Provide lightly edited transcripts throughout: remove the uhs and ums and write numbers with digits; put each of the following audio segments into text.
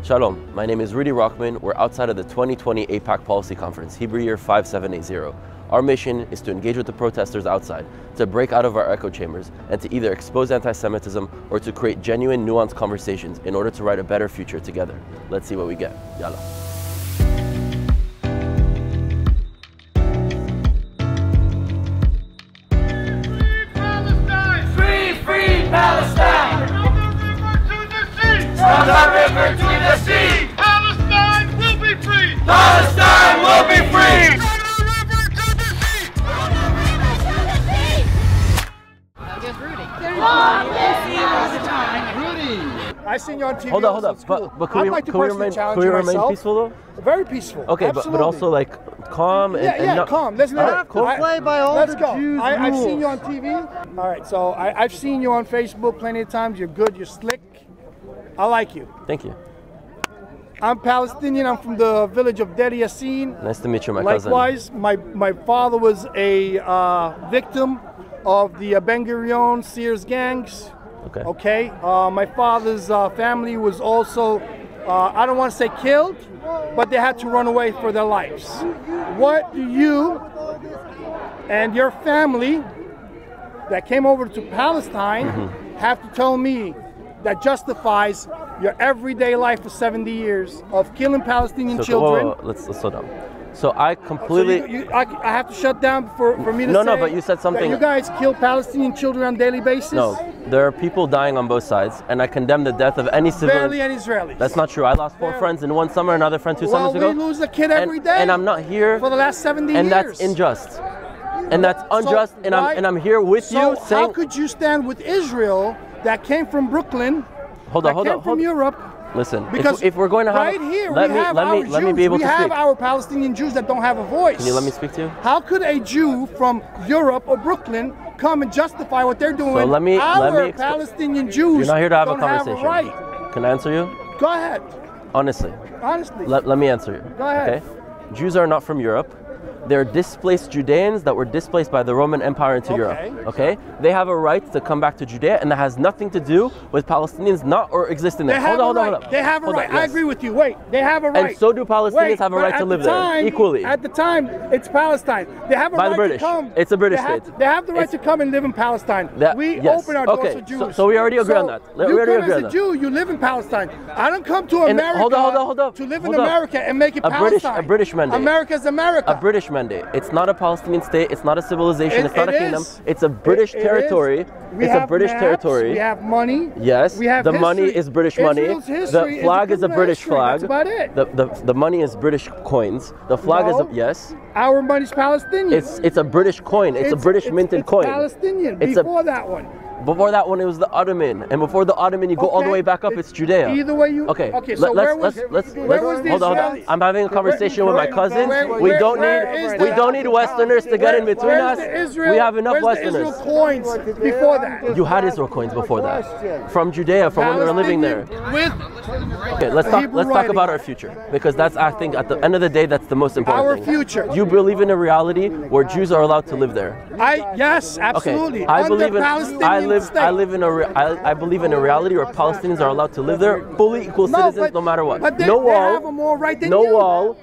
Shalom, my name is Rudy Rochman. We're outside of the 2020 AIPAC Policy Conference, Hebrew year 5780. Our mission is to engage with the protesters outside, to break out of our echo chambers, and to either expose anti-Semitism or to create genuine, nuanced conversations in order to write a better future together. Let's see what we get. Yalla. From the river to the sea, Palestine will be free. Palestine will be free. From the river to the sea. From the river to the sea. I guess Rudy. Rudy, I seen you on TV. Hold up. But can we remain peaceful though? Very peaceful. Okay, but also like calm and not calm. Let's not play by all let's the go. Jews' I've rules. seen you on TV. All right, so I've seen you on Facebook plenty of times. You're good. You're slick. I like you. Thank you. I'm Palestinian. I'm from the village of Dedi Yassin. Nice to meet you, my cousin. Likewise, my father was a victim of the Ben Gurion Sears gangs. Okay. My father's family was also, I don't want to say killed, but they had to run away for their lives. What do you and your family that came over to Palestine have to tell me that justifies your everyday life for 70 years of killing Palestinian children? Whoa, let's slow down. So I completely... So I have to shut down for me to say... No, but you said something... that you guys kill Palestinian children on a daily basis? No, there are people dying on both sides, and I condemn the death of any civilian... Israeli and Israelis. That's not true. I lost 4 friends in one summer, another friend 2 summers ago. Well, we lose a kid every day. And I'm not here... for the last 70 years. And that's unjust. And that's unjust, and I'm here with you saying... how could you stand with Israel that came from Brooklyn, Hold on. from Europe? Listen, Because if we're going to have... right here, let me be able to speak. We have our Palestinian Jews that don't have a voice. Can you let me speak to you? How could a Jew from Europe or Brooklyn come and justify what they're doing? So let me Palestinian Jews You're not here to have a don't conversation. Have a right. Can I answer you? Go ahead. Honestly. Let me answer you. Go ahead. Okay? Jews are not from Europe. They're displaced Judeans that were displaced by the Roman Empire into Europe. Okay? They have a right to come back to Judea, and that has nothing to do with Palestinians not or existing there. Hold on. They have a right. I agree with you. Wait, they have a right. And so do Palestinians have a right to live there equally. At the time, it's Palestine. They have a by right the British. to come. It's a British state. They have the right to come and live in Palestine. We open our doors to Jews. So we already agree on that. You come as a Jew, you live in Palestine. I don't come to America to live in America and make it Palestine. A British mandate. America's America. A British mandate. It's not a Palestinian state. It's not a civilization. It's not a kingdom. It's a British territory. It's a British territory. We have money. Yes. We have the money is British money. The flag is a British flag. That's about it. The money is British coins. The flag is yes. Our money's Palestinian. It's a British coin. It's a British minted coin. Palestinian. Before that one. Before that one, it was the Ottoman, and before the Ottoman, you go all the way back up. It's Judea. Either way, you okay. So let's hold on. I'm having a conversation with my cousin. We don't need Westerners to get in between us. We have enough Westerners. Israel coins before that. You had Israel coins before that, from Judea, from when we were living there. Okay, let's talk about our future, because that's, I think, at the end of the day, that's the most important thing. Our future. You believe in a reality where Jews are allowed to live there. Yes, absolutely. Okay. I believe in a reality where Palestinians are allowed to live there, fully equal citizens, no matter what. But no wall. They have a more right than no you. wall.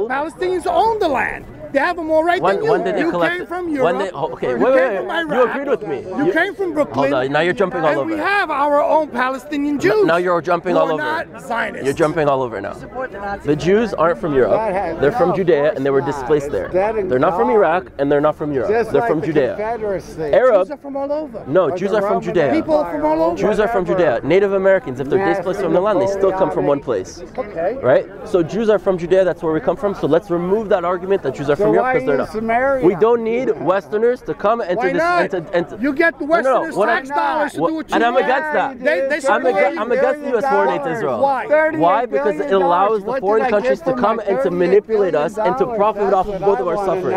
Palestinians own the land. They have a more right than you. When did they collect came from Europe. Okay, wait. You agreed with me. You came from Brooklyn. Hold on, now you're jumping all over. And we have our own Palestinian Jews. Now you're jumping all over. Not Zionists. You're jumping all over now. The Jews aren't from Europe. They're from Judea, and they were displaced there. They're not from Iraq, and they're not from Europe. They're from Judea. Arab. Jews are from all over. No, Jews are from Judea. People from all over. Jews are from Judea. Native Americans, if they're displaced from the land, they still come from one place. Okay. Right? So Jews are from Judea. That's where we come from. So let's remove that argument that Jews are from Europe, because they're not. We don't need Westerners to come into this. You get the Westerners tax dollars to do what you and I'm against that. I'm against the U.S. foreign aid to Israel. Why? Because it allows the foreign countries to come and to manipulate us and to profit off of both of our suffering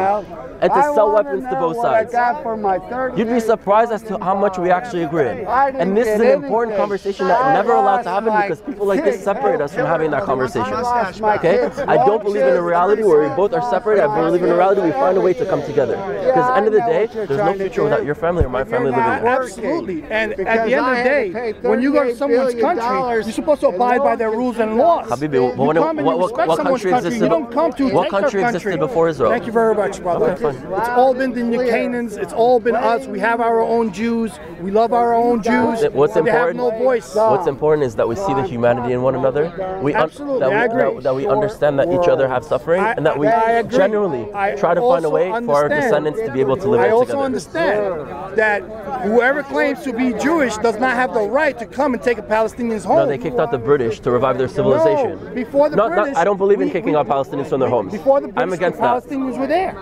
and to sell weapons to both sides. You'd be surprised as to how much we actually agree. And this is an important conversation that never allowed to happen, because people like this separate us from having that conversation. Okay? I don't believe in a reality where we both are separate. I believe believe in morality, we find a way to come together. Because at the end of the day, there's no future without your family or my family living there. Absolutely. And at the end of the day, when you go to someone's country, you're supposed to abide by their rules and laws. Habibi, what country existed? You don't come to what country existed before Israel? Thank you very much, brother. Okay, it's all been the Canaans. It's all been us. We have our own Jews. We love our own Jews. What's important? They have no voice. What's important is that we see the humanity in one another. That we understand that each other have suffering, and that we genuinely try to find a way for our descendants to be able to live together. I also understand that whoever claims to be Jewish does not have the right to come and take a Palestinian's home. No, they kicked out the British to revive their civilization. No, before the British, I don't believe in kicking out Palestinians from their homes. Before the British, I'm against the Palestinians were there.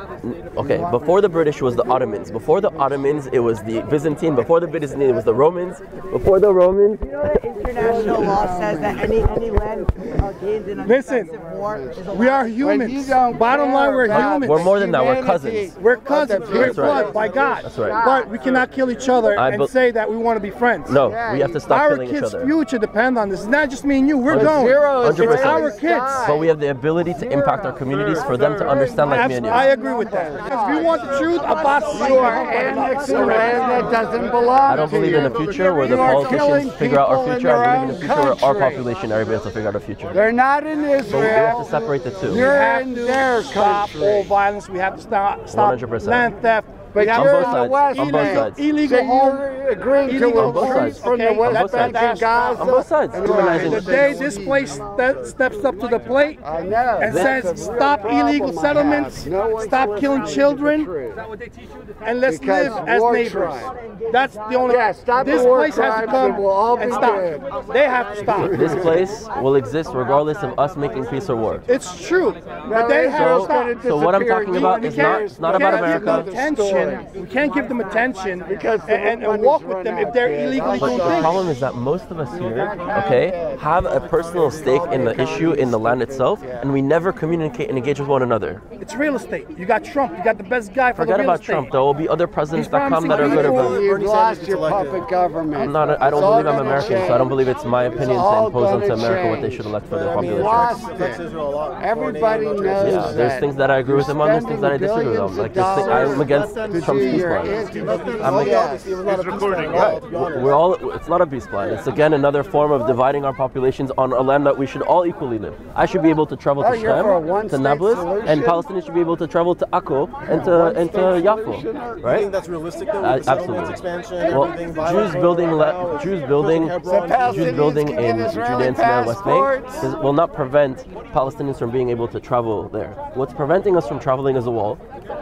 Okay, before the British was the Ottomans. Before the Ottomans, it was the Byzantine. Before the Byzantine, it was the Romans. Before the Romans. You know that international law says that any land gained in a defensive war is allowed. We are humans. Bottom line, we're humans. We're more than that. We're cousins. We're cousins. We're blood by God. That's right. But we cannot kill each other and say that we want to be friends. No, we have to stop killing each other. Our kids' future depends on this. It's not just me and you. We're going. 100%. It's our kids. But we have the ability to impact our communities for them to understand like me and you. I agree with that. Because we want the truth about you are annexing land that doesn't belong. I don't believe in a future where the politicians figure out our future. I believe in a future where our population are able to figure out our future. They're not in Israel. But we have to separate the two. You're in their country. Stop all violence. We have to stop 100%. land theft. But on you're both in the West. On both sides. Illegal home. Agreeing to sides. from the West Bank and Gaza. On both sides. The day this place steps up to the plate and says stop illegal settlements, stop killing children, and let's live as neighbors. That's the only. This place has to come and stop. They have to stop. This place will exist regardless of us making peace or war. It's true, but they have to stop. So what I'm talking about is it's not about America. We can't give them attention and walk with them if they're illegally doing But the things. problem is that most of us here, okay, have a personal stake in the issue, in the land itself, and we never communicate and engage with one another. It's real estate. You got Trump. You got the best guy for Forget the real about estate. Trump. There will be other presidents that come that are good about it. You've lost your puppet government. I don't believe I'm American, so I don't believe it's my opinion to impose onto America what they should elect for their population. Everybody knows Yeah, there's things that I agree with him on, there's things that I disagree with him. Like this thing, I'm against Trump's peace plan. I'm against. We're all. It's not a peace plan. It's again another form of dividing our populations on a land that we should all equally live. I should be able to travel to Shem, to Nablus, and Palestinians should be able to travel to Akko and to Yaffo, right? You think that's realistic though? Absolutely. Expansion, well, Jews building in Judea and Samaria, West Bank, will not prevent Palestinians from being able to travel there. What's preventing us from traveling is a wall,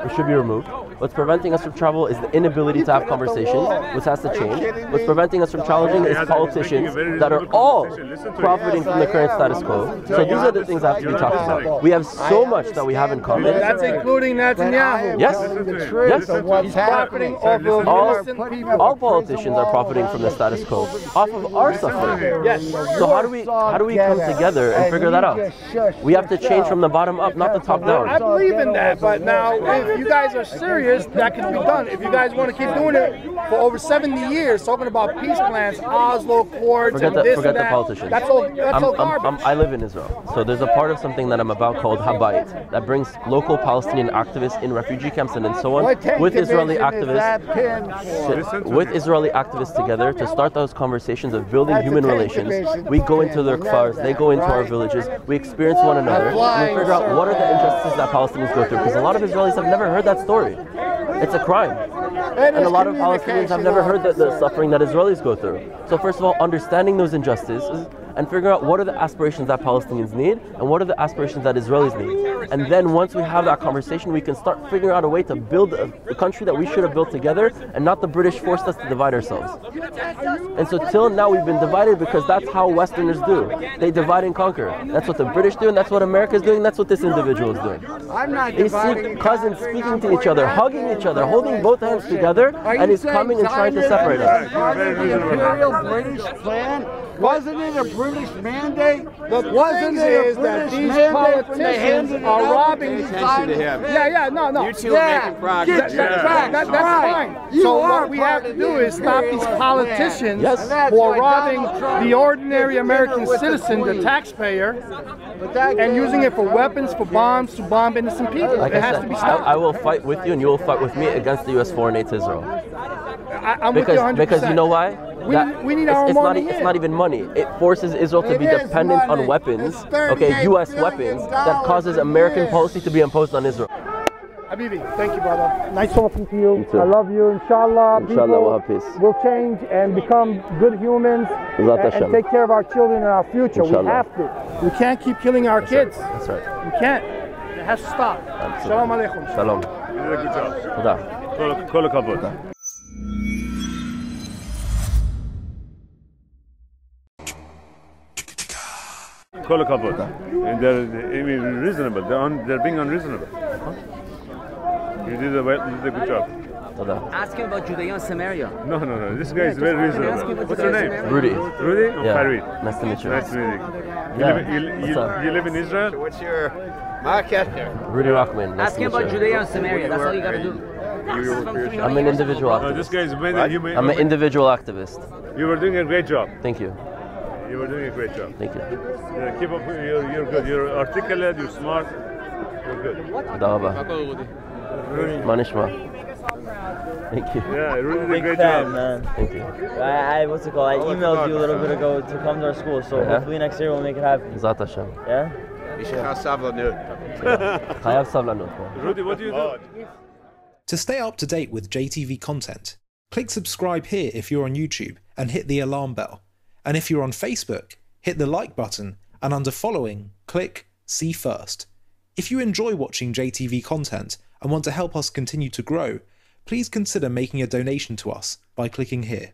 which should be removed. What's preventing us from travel is the inability to have conversations, which has to change. What's preventing us from challenging is politicians that are all profiting from the current status quo. So these are the things that have to be talked about. We have so much that we have in common. That's including Netanyahu. Yes. He's profiting off of innocent people. All politicians are profiting from the status quo off of our suffering. Yes. So how do we come together and figure that out? We have to change from the bottom up, not the top down. I believe in that, but now if you guys are serious, that can be done. If you guys want to keep doing it for over 70 years, talking about peace plans, Oslo Accords, forget the politicians. That's all garbage. I live in Israel, so there's a part of something that I'm about called Habayit that brings local Palestinian activists in refugee camps and so on with Israeli activists together to start those conversations of building human relations. We go into their kfars, they go into our villages, we experience one another, and we figure out what are the injustices that Palestinians go through, because a lot of Israelis have never heard that story. It's a crime. And a lot of Palestinians have never heard the suffering that Israelis go through. So first of all, understanding those injustices and figure out what are the aspirations that Palestinians need and what are the aspirations that Israelis need. And then once we have that conversation, we can start figuring out a way to build a country that we should have built together, and not the British forced us to divide ourselves. And so till now we've been divided because that's how Westerners do. They divide and conquer. That's what the British do, and that's what America's doing, that's what this individual is doing. They see cousins speaking to each other, hugging each other, holding both hands together, and he's coming and trying to separate us. The Imperial British plan? Wasn't it a British mandate? Wasn't it that these politicians are robbing these no. You two are making progress. That's fine. So what we have to do is stop these politicians who are robbing the ordinary American citizen, the taxpayer, and using it for weapons, for bombs, to bomb innocent people. Like it I has said, to be stopped. I will fight with you and you will fight with me against the U.S. foreign aid to Israel. I'm with you 100%. Because you know why? We need our money. It's not even money. It forces Israel to be dependent on weapons, okay, U.S. weapons, that causes American policy to be imposed on Israel. Habibi, thank you, brother. Nice talking to you. I love you. Inshallah, we'll have peace. Will change and become good humans and take care of our children and our future. Inshallah. We have to. We can't keep killing our kids. That's right. We can't. It has to stop. Shalom Aleichem. Shalom. You did a good job. Toda. Kol hakavod. Kol hakavod. And they're reasonable. They're being unreasonable. You did a good job. Ask him about Judea and Samaria. No. This guy is very reasonable. What's your name? Rudy. Rudy? Yeah. Farid. Nice to meet you. Nice to meet you. You live in Israel? What's your market? Rudy Rochman. Nice Ask to him meet about you. Judea and Samaria. That's all you got to do. I'm an individual No, this activist. guy is I'm an individual activist. You were doing a great job. Thank you. You were doing a great job. Thank you. Keep up. You're good. You're articulate. You're smart. You're good. תודה רבה. מה נשמע? Thank you. Yeah, Rudy did a Big great fan, job. man. Thank you. What's it called? I emailed you a little bit ago to come to our school, so hopefully next year we'll make it happen. בעזרת השם. Yeah? חייב סבלנות. Rudy, what do you do? To stay up to date with JTV content, click subscribe here if you're on YouTube and hit the alarm bell. And if you're on Facebook, hit the like button and under following, click see first. If you enjoy watching JTV content and want to help us continue to grow, please consider making a donation to us by clicking here.